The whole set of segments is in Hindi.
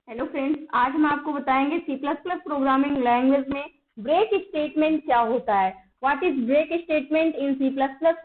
हेलो फ्रेंड्स, आज हम आपको बताएंगे C++ प्रोग्रामिंग लैंग्वेज में ब्रेक स्टेटमेंट क्या होता है। What is break statement in C++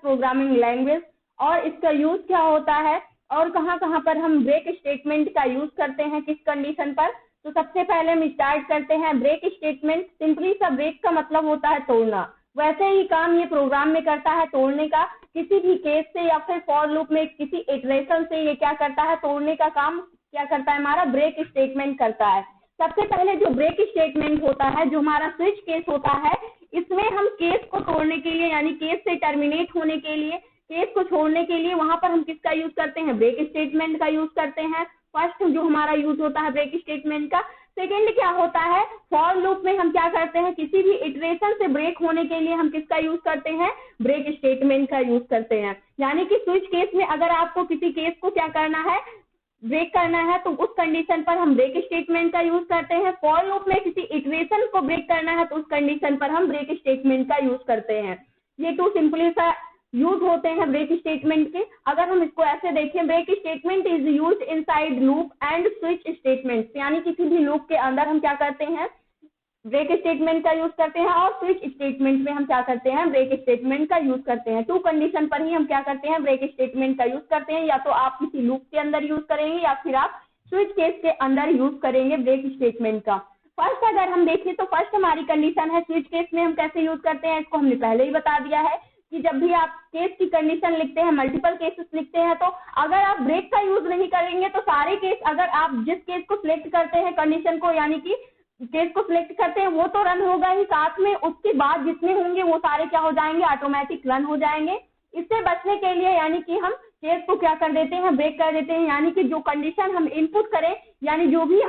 programming language और इसका यूज क्या होता है और कहाँ कहाँ पर हम ब्रेक स्टेटमेंट का यूज करते हैं, किस कंडीशन पर। तो सबसे पहले हम स्टार्ट करते हैं। ब्रेक स्टेटमेंट सिंपली सा ब्रेक का मतलब होता है तोड़ना। वैसे ही काम ये प्रोग्राम में करता है तोड़ने का। किसी भी केस से या फिर फॉर लूप में किसी इटरेशन से ये क्या करता है, तोड़ने का काम क्या करता है, हमारा ब्रेक स्टेटमेंट करता है। सबसे पहले जो ब्रेक स्टेटमेंट होता है, जो हमारा स्विच केस होता है, इसमें हम केस को तोड़ने के लिए यानी केस से टर्मिनेट होने के लिए, केस को छोड़ने के लिए वहां पर हम किसका यूज करते हैं, ब्रेक स्टेटमेंट का यूज करते हैं। फर्स्ट जो हमारा यूज होता है ब्रेक स्टेटमेंट का। सेकेंड क्या होता है, फॉर लूप में हम क्या करते हैं, किसी भी इटरेशन से ब्रेक होने के लिए हम किसका यूज करते हैं, ब्रेक स्टेटमेंट का यूज करते हैं। यानी कि स्विच केस में अगर आपको किसी केस को क्या करना है, ब्रेक करना है, तो उस कंडीशन पर हम ब्रेक स्टेटमेंट का यूज करते हैं। फॉर लूप में किसी इटरेशन को ब्रेक करना है तो उस कंडीशन पर हम ब्रेक स्टेटमेंट का यूज करते हैं। ये टू सिंपली सा यूज होते हैं ब्रेक स्टेटमेंट के। अगर हम इसको ऐसे देखें, break statement is use inside loop and switch statement, यानी किसी भी लूप के अंदर हम क्या करते हैं, ब्रेक स्टेटमेंट का यूज करते हैं और स्विच स्टेटमेंट में हम क्या करते हैं, ब्रेक स्टेटमेंट का यूज करते हैं। टू कंडीशन पर ही हम क्या करते हैं, ब्रेक स्टेटमेंट का यूज करते हैं। या तो आप किसी लूप के अंदर यूज करेंगे या फिर आप स्विच केस के अंदर यूज करेंगे ब्रेक स्टेटमेंट का। फर्स्ट अगर हम देखें तो फर्स्ट हमारी कंडीशन है स्विच केस में हम कैसे यूज करते हैं, इसको हमने पहले ही बता दिया है कि जब भी आप केस की कंडीशन लिखते हैं, मल्टीपल केसेस लिखते हैं, तो अगर आप ब्रेक का यूज नहीं करेंगे तो सारे केस, अगर आप जिस केस को सिलेक्ट करते हैं कंडीशन को, यानी कि केस को सिलेक्ट करते हैं, वो तो रन होगा ही, साथ में उसके बाद जितने होंगे वो सारे क्या हो जाएंगे, ऑटोमेटिक रन हो जाएंगे। इससे बचने के लिए यानी कि हम केस को क्या कर देते हैं, ब्रेक कर देते हैं। यानी कि जो कंडीशन हम इनपुट करें, यानी जो भी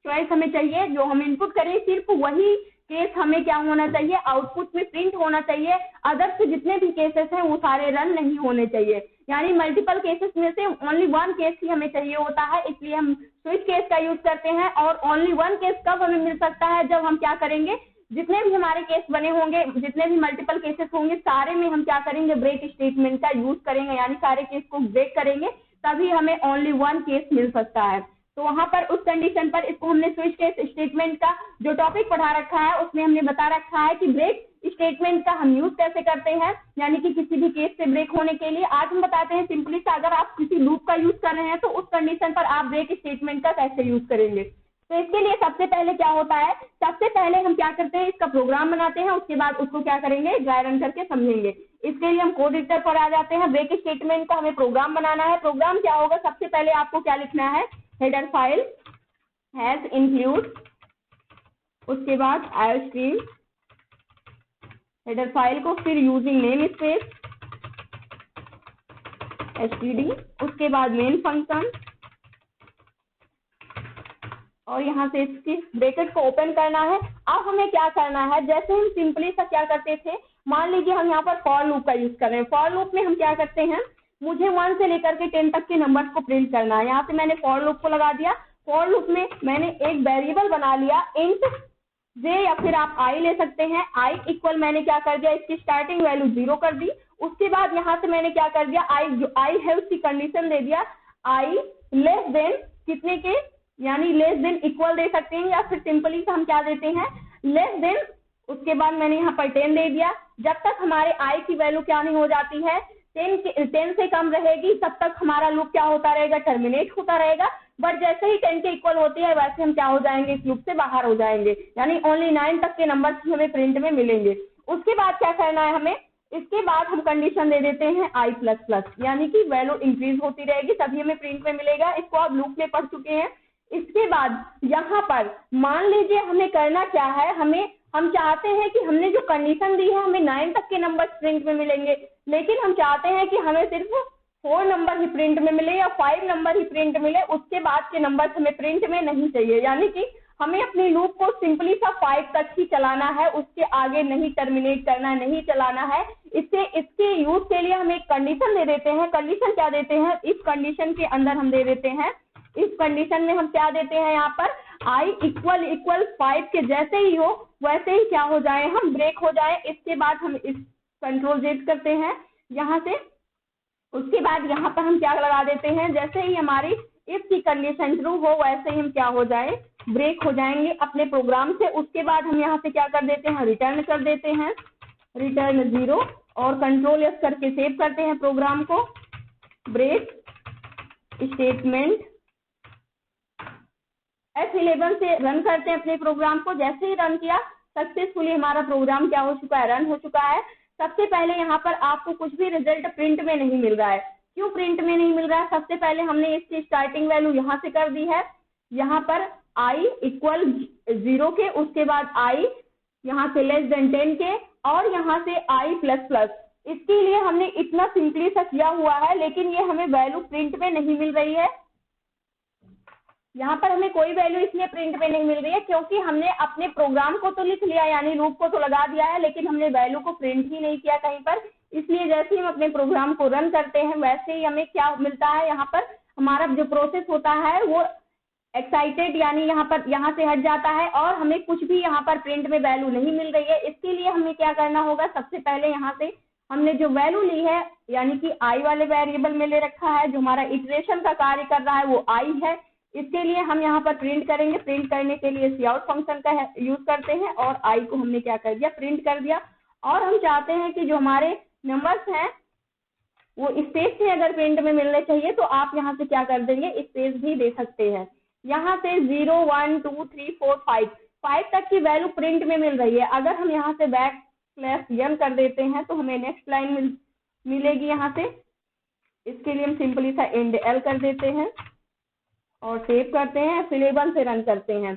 चॉइस हमें चाहिए, जो हम इनपुट करें, सिर्फ वही केस हमें क्या होना चाहिए, आउटपुट में प्रिंट होना चाहिए। अदर्स जितने भी केसेस हैं वो सारे रन नहीं होने चाहिए। यानी मल्टीपल केसेस में से ओनली वन केस ही हमें चाहिए होता है, इसलिए हम स्विच केस का यूज करते हैं। और ओनली वन केस कब हमें मिल सकता है, जब हम क्या करेंगे, जितने भी हमारे केस बने होंगे, जितने भी मल्टीपल केसेस होंगे, सारे में हम क्या करेंगे, ब्रेक स्टेटमेंट का यूज करेंगे, यानी सारे केस को ब्रेक करेंगे, तभी हमें ओनली वन केस मिल सकता है। तो वहां पर उस कंडीशन पर इसको हमने स्विच केस स्टेटमेंट का जो टॉपिक पढ़ा रखा है उसमें हमने बता रखा है कि ब्रेक स्टेटमेंट का हम यूज कैसे करते हैं, यानी कि किसी भी केस से ब्रेक होने के लिए। आज हम बताते हैं सिंपली सा, अगर आप किसी लूप का यूज कर रहे हैं तो उस कंडीशन पर आप ब्रेक स्टेटमेंट का कैसे यूज करेंगे। तो इसके लिए सबसे पहले क्या होता है, सबसे पहले हम क्या करते हैं, इसका प्रोग्राम बनाते हैं, उसके बाद उसको क्या करेंगे, ड्राई रन करके समझेंगे। इसके लिए हम कोड एडिटर पर आ जाते हैं। ब्रेक स्टेटमेंट का हमें प्रोग्राम बनाना है। प्रोग्राम क्या होगा, सबसे पहले आपको क्या लिखना है, हेडर फाइल हैज इंक्लूड, उसके बाद आईओस्ट्रीम हेडर फाइल को, फिर यूजिंग नेम स्पेस एसटीडी, उसके बाद मेन फंक्शन, और यहाँ से इसकी ब्रैकेट को ओपन करना है। अब हमें क्या करना है, जैसे हम सिंपली सा क्या करते थे, मान लीजिए हम यहाँ पर फॉर लूप का यूज कर रहे हैं। फॉर लूप में हम क्या करते हैं, मुझे 1 से लेकर के 10 तक के नंबर्स को प्रिंट करना है। यहाँ से मैंने फॉर लूप को लगा दिया। फॉर लूप में मैंने एक वेरिएबल बना लिया इंट जे, या फिर आप आई ले सकते हैं। आई इक्वल मैंने क्या कर दिया, इसकी स्टार्टिंग वैल्यू 0 कर दी। उसके बाद यहाँ से मैंने क्या कर दिया, आई है उसकी कंडीशन दे दिया, आई लेस देन कितने के, यानी लेस देन इक्वल दे सकते हैं, या फिर सिंपली से हम क्या देते हैं, लेस देन। उसके बाद मैंने यहाँ पर 10 दे दिया। जब तक हमारे आई की वैल्यू क्या नहीं हो जाती है, 10 से कम रहेगी, तब तक हमारा लूप क्या होता रहेगा, टर्मिनेट होता रहेगा। बट जैसे ही 10 के इक्वल होती है, वैसे हम क्या हो जाएंगे, इस लूप से बाहर हो जाएंगे, यानी ओनली 9 तक के नंबर हमें प्रिंट में मिलेंगे। उसके बाद क्या करना है हमें, इसके बाद हम कंडीशन दे देते हैं आई प्लस प्लस, यानी कि वैल्यू इंक्रीज होती रहेगी तभी हमें प्रिंट में मिलेगा। इसको आप लूप में पढ़ चुके हैं। इसके बाद यहाँ पर मान लीजिए हमें करना क्या है, हम चाहते हैं कि हमने जो कंडीशन दी है, हमें 9 तक के नंबर प्रिंट में मिलेंगे, लेकिन हम चाहते हैं कि हमें सिर्फ 4 नंबर ही प्रिंट में मिले या 5 नंबर ही प्रिंट मिले, उसके बाद के नंबर हमें प्रिंट में नहीं चाहिए। यानी कि हमें अपनी लूप को सिंपली सा 5 तक ही चलाना है, उसके आगे नहीं टर्मिनेट करना है, नहीं चलाना है। इसके यूज के लिए हम एक कंडीशन दे देते हैं। कंडीशन क्या देते हैं, इस कंडीशन के अंदर हम दे देते हैं, इस कंडीशन में हम क्या देते हैं, यहाँ पर आई इक्वल 5 के जैसे ही हो वैसे ही क्या हो जाए, हम ब्रेक हो जाए। इसके बाद हम इस कंट्रोल जेड करते हैं यहाँ से। उसके बाद यहाँ पर हम क्या लगा देते हैं, जैसे ही हमारी इफ की कंडीशन ट्रू हो वैसे ही हम क्या हो जाए, ब्रेक हो जाएंगे अपने प्रोग्राम से। उसके बाद हम यहाँ से क्या कर देते हैं, रिटर्न कर देते हैं, रिटर्न 0 और कंट्रोल एस करके सेव करते हैं प्रोग्राम को। ब्रेक स्टेटमेंट F11 से रन करते हैं अपने प्रोग्राम को। जैसे ही रन किया सक्सेसफुली हमारा प्रोग्राम क्या हो चुका है, रन हो चुका है। सबसे पहले यहाँ पर आपको कुछ भी रिजल्ट प्रिंट में नहीं मिल रहा है। क्यों प्रिंट में नहीं मिल रहा है? सबसे पहले हमने इसकी स्टार्टिंग वैल्यू यहाँ से कर दी है, यहाँ पर i इक्वल 0 के, उसके बाद i यहाँ से लेस देन 10 के, और यहाँ से i प्लस प्लस। इसके लिए हमने इतना सिंपली सा किया हुआ है, लेकिन ये हमें वैल्यू प्रिंट में नहीं मिल रही है। यहाँ पर हमें कोई वैल्यू इसलिए प्रिंट में नहीं मिल रही है क्योंकि हमने अपने प्रोग्राम को तो लिख लिया, यानी लूप को तो लगा दिया है, लेकिन हमने वैल्यू को प्रिंट ही नहीं किया कहीं पर। इसलिए जैसे ही हम अपने प्रोग्राम को रन करते हैं वैसे ही हमें क्या मिलता है, यहाँ पर हमारा जो प्रोसेस होता है वो एक्साइटेड यानी यहाँ से हट जाता है और हमें कुछ भी यहाँ पर प्रिंट में वैल्यू नहीं मिल रही है। इसके लिए हमें क्या करना होगा, सबसे पहले यहाँ से हमने जो वैल्यू ली है यानी कि आई वाले वेरिएबल में ले रखा है, जो हमारा इटरेशन का कार्य कर रहा है वो आई है। इसके लिए हम यहाँ पर प्रिंट करेंगे। प्रिंट करने के लिए काउट फंक्शन का यूज करते हैं और आई को हमने क्या कर दिया, प्रिंट कर दिया। और हम चाहते हैं कि जो हमारे नंबर्स हैं वो स्पेस से अगर प्रिंट में मिलने चाहिए तो आप यहाँ से क्या कर देंगे, स्पेस भी दे सकते हैं। यहाँ से 0 1 2 3 4 5 तक की वैल्यू प्रिंट में मिल रही है। अगर हम यहाँ से बैक स्लैश n कर देते हैं तो हमें नेक्स्ट लाइन मिलेगी यहाँ से। इसके लिए हम सिंपली सा एंड एल कर देते हैं और सेव करते हैं, F11 से रन करते हैं।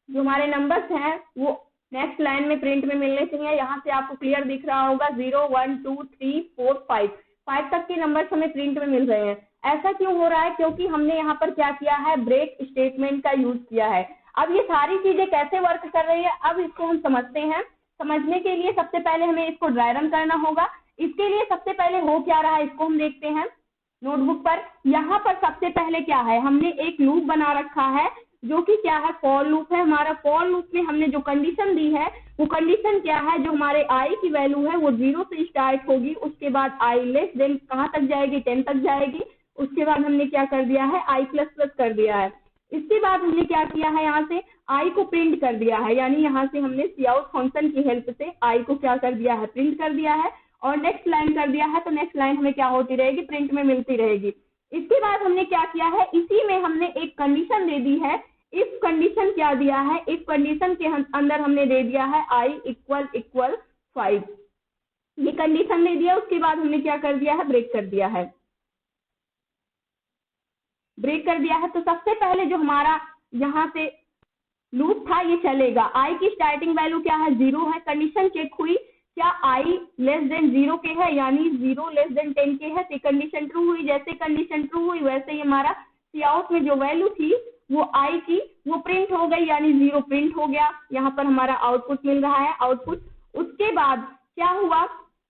जो हमारे नंबर्स हैं वो नेक्स्ट लाइन में प्रिंट में मिलने चाहिए। यहाँ से आपको क्लियर दिख रहा होगा 0 1 2 3 4 5 तक के नंबर्स हमें प्रिंट में मिल रहे हैं। ऐसा क्यों हो रहा है? क्योंकि हमने यहाँ पर क्या किया है, ब्रेक स्टेटमेंट का यूज किया है। अब ये सारी चीजें कैसे वर्क कर रही है अब इसको हम समझते हैं। समझने के लिए सबसे पहले हमें इसको ड्राई रन करना होगा। इसके लिए सबसे पहले हो क्या रहा है इसको हम देखते हैं नोटबुक पर। यहाँ पर सबसे पहले क्या है, हमने एक लूप बना रखा है जो कि क्या है, फॉर लूप है हमारा। फॉर लूप में हमने जो कंडीशन दी है वो कंडीशन क्या है, जो हमारे आई की वैल्यू है वो 0 से स्टार्ट होगी, उसके बाद आई लेस देन कहाँ तक जाएगी, 10 तक जाएगी। उसके बाद हमने क्या कर दिया है, आई प्लस प्लस कर दिया है। इसके बाद हमने क्या किया है, यहाँ से आई को प्रिंट कर दिया है, यानी यहाँ से हमने काउट फंक्शन की हेल्प से आई को क्या कर दिया है, प्रिंट कर दिया है और नेक्स्ट लाइन कर दिया है। तो नेक्स्ट लाइन हमें क्या होती रहेगी, प्रिंट में मिलती रहेगी। इसके बाद हमने क्या किया है, इसी में हमने एक कंडीशन दे दी है। इफ कंडीशन क्या दिया है, इफ कंडीशन के अंदर हमने दे दिया है आई इक्वल 5, ये कंडीशन दे दिया। उसके बाद हमने क्या कर दिया है, ब्रेक कर दिया है, ब्रेक कर दिया है। तो सबसे पहले जो हमारा यहाँ से लूप था ये चलेगा। आई की स्टार्टिंग वैल्यू क्या है, 0 है। कंडीशन चेक हुई, क्या आई लेस देन 0 के है, यानी 0 लेस देन 10 के है, तो कंडीशन ट्रू हुई। जैसे कंडीशन ट्रू हुई वैसे ही हमारा काउट में जो वैल्यू थी वो आई की वो प्रिंट हो गई, यानी 0 प्रिंट हो गया। यहाँ पर हमारा आउटपुट मिल रहा है, आउटपुट। उसके बाद क्या हुआ,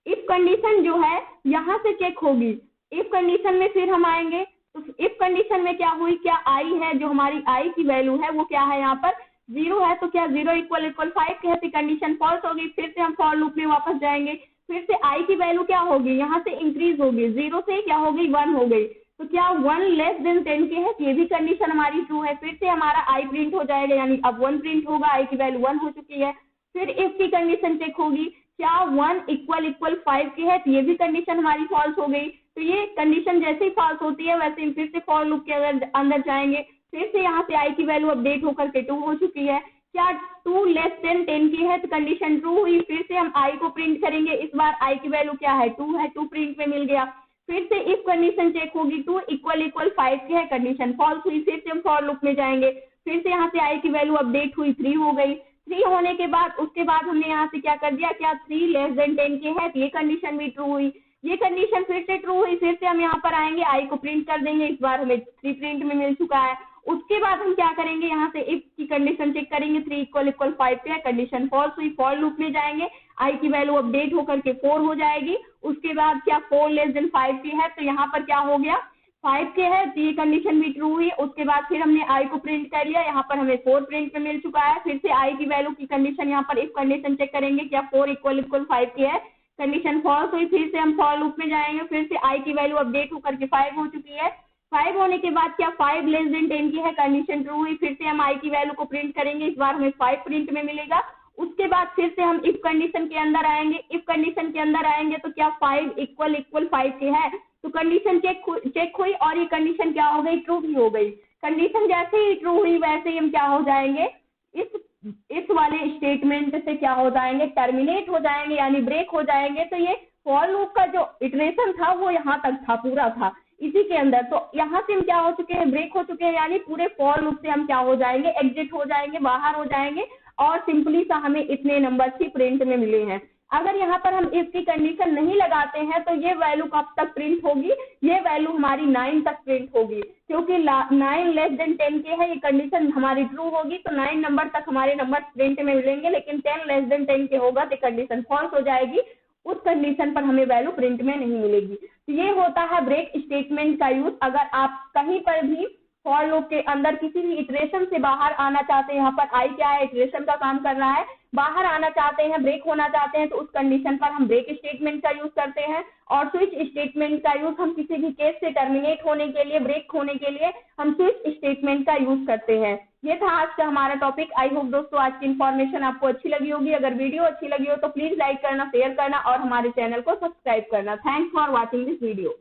इफ कंडीशन जो है यहाँ से चेक होगी। इफ कंडीशन में फिर हम आएंगे तो इफ कंडीशन में क्या हुई, क्या आई है, जो हमारी आई की वैल्यू है वो क्या है, यहाँ पर 0 है, तो क्या 0 इक्वल 5 कहती, कंडीशन फॉल्स होगी। फिर से हम फॉर लूप में वापस जाएंगे, फिर से आई की वैल्यू क्या होगी, यहाँ से इंक्रीज होगी, 0 से क्या हो गई, 1 हो गई। तो क्या 1 लेस देन 10 के है, ये भी कंडीशन हमारी ट्रू है। फिर से हमारा आई प्रिंट हो जाएगा, यानी अब 1 प्रिंट होगा, आई की वैल्यू 1 हो चुकी है। फिर इफ की कंडीशन चेक होगी, क्या 1 इक्वल 5 की है, तो ये भी कंडीशन हमारी फॉल्स हो गई। तो ये कंडीशन जैसे ही फॉल्स होती है वैसे ही फिर से फॉर लूप के अंदर जाएंगे, फिर से यहाँ से आई की वैल्यू अपडेट होकर के 2 हो चुकी है। क्या 2 लेस देन 10 की है, तो कंडीशन ट्रू हुई। फिर से हम आई को प्रिंट करेंगे, इस बार आई की वैल्यू क्या है, 2 है, 2 प्रिंट में मिल गया। फिर से इफ कंडीशन चेक होगी, 2 इक्वल 5 की है, कंडीशन फॉल्स हुई। फिर से हम फॉर लूप में जाएंगे, फिर से यहाँ से आई की वैल्यू अपडेट हुई, 3 हो गई। 3 होने के बाद उसके बाद हमने यहाँ से क्या कर दिया, क्या 3 लेस देन 10 की है, तो ये कंडीशन भी ट्रू हुई। ये कंडीशन फिर से ट्रू हुई। फिर से हम यहाँ पर आएंगे, आई को प्रिंट कर देंगे, इस बार हमें 3 प्रिंट में मिल चुका है। उसके बाद हम क्या करेंगे, यहाँ से इफ की कंडीशन चेक करेंगे, 3 इक्वल 5 पे है, कंडीशन फॉल्स हुई। फॉर लूप में जाएंगे, आई की वैल्यू अपडेट होकर के 4 हो जाएगी। उसके बाद क्या 4 लेस देन 5 की है, तो यहाँ पर क्या हो गया, 5 के है, तो ये कंडीशन भी ट्रू हुई। उसके बाद फिर हमने आई को प्रिंट कर लिया, यहाँ पर हमें 4 प्रिंट में मिल चुका है। फिर से आई की वैल्यू की कंडीशन यहाँ पर इफ कंडीशन चेक करेंगे, क्या 4 इक्वल 5 की है, कंडीशन फॉल्स हुई। फिर से हम फॉर लूप में जाएंगे, फिर से आई की वैल्यू अपडेट होकर के 5 हो चुकी है। 5 होने के बाद क्या 5 लेस देन 10 की है, कंडीशन ट्रू हुई। फिर से हम i की वैल्यू को प्रिंट करेंगे, इस बार हमें 5 प्रिंट में मिलेगा। उसके बाद फिर से हम इफ कंडीशन के अंदर आएंगे, इफ कंडीशन के अंदर आएंगे तो क्या 5 इक्वल 5 के है, तो कंडीशन चेक हुई और ये कंडीशन क्या हो गई, ट्रू भी हो गई। कंडीशन जैसे ही ट्रू हुई वैसे ही हम क्या हो जाएंगे, इस वाले स्टेटमेंट से क्या हो जाएंगे, टर्मिनेट हो जाएंगे, यानी ब्रेक हो जाएंगे। तो ये फॉर लूप का जो इटरेशन था वो यहाँ तक था, पूरा था इसी के अंदर। तो यहाँ से हम क्या हो चुके हैं, ब्रेक हो चुके हैं, यानी पूरे फॉर लूप से हम क्या हो जाएंगे, एग्जिट हो जाएंगे, बाहर हो जाएंगे, और सिंपली सा हमें इतने नंबर ही प्रिंट में मिले हैं। अगर यहाँ पर हम इसकी कंडीशन नहीं लगाते हैं तो ये वैल्यू कब तक प्रिंट होगी, ये वैल्यू हमारी 9 तक प्रिंट होगी, क्योंकि 9 लेस देन 10 के है, ये कंडीशन हमारी ट्रू होगी तो 9 नंबर तक हमारे नंबर प्रिंट में मिलेंगे। लेकिन 10 लेस देन 10 के होगा तो कंडीशन फॉल्स हो जाएगी, उस कंडीशन पर हमें वैल्यू प्रिंट में नहीं मिलेगी। तो ये होता है ब्रेक स्टेटमेंट का यूज। अगर आप कहीं पर भी फॉर लूप के अंदर किसी भी इटरेशन से बाहर आना चाहते हैं, यहाँ पर आई क्या है, इटरेशन का काम कर रहा है, बाहर आना चाहते हैं, ब्रेक होना चाहते हैं, तो उस कंडीशन पर हम ब्रेक स्टेटमेंट का यूज करते हैं। और स्विच स्टेटमेंट का यूज हम किसी भी केस से टर्मिनेट होने के लिए, ब्रेक होने के लिए हम स्विच स्टेटमेंट का यूज करते हैं। ये था आज का हमारा टॉपिक। आई होप दोस्तों आज की इन्फॉर्मेशन आपको अच्छी लगी होगी। अगर वीडियो अच्छी लगी हो तो प्लीज लाइक करना, शेयर करना और हमारे चैनल को सब्सक्राइब करना। Thanks for watching this video.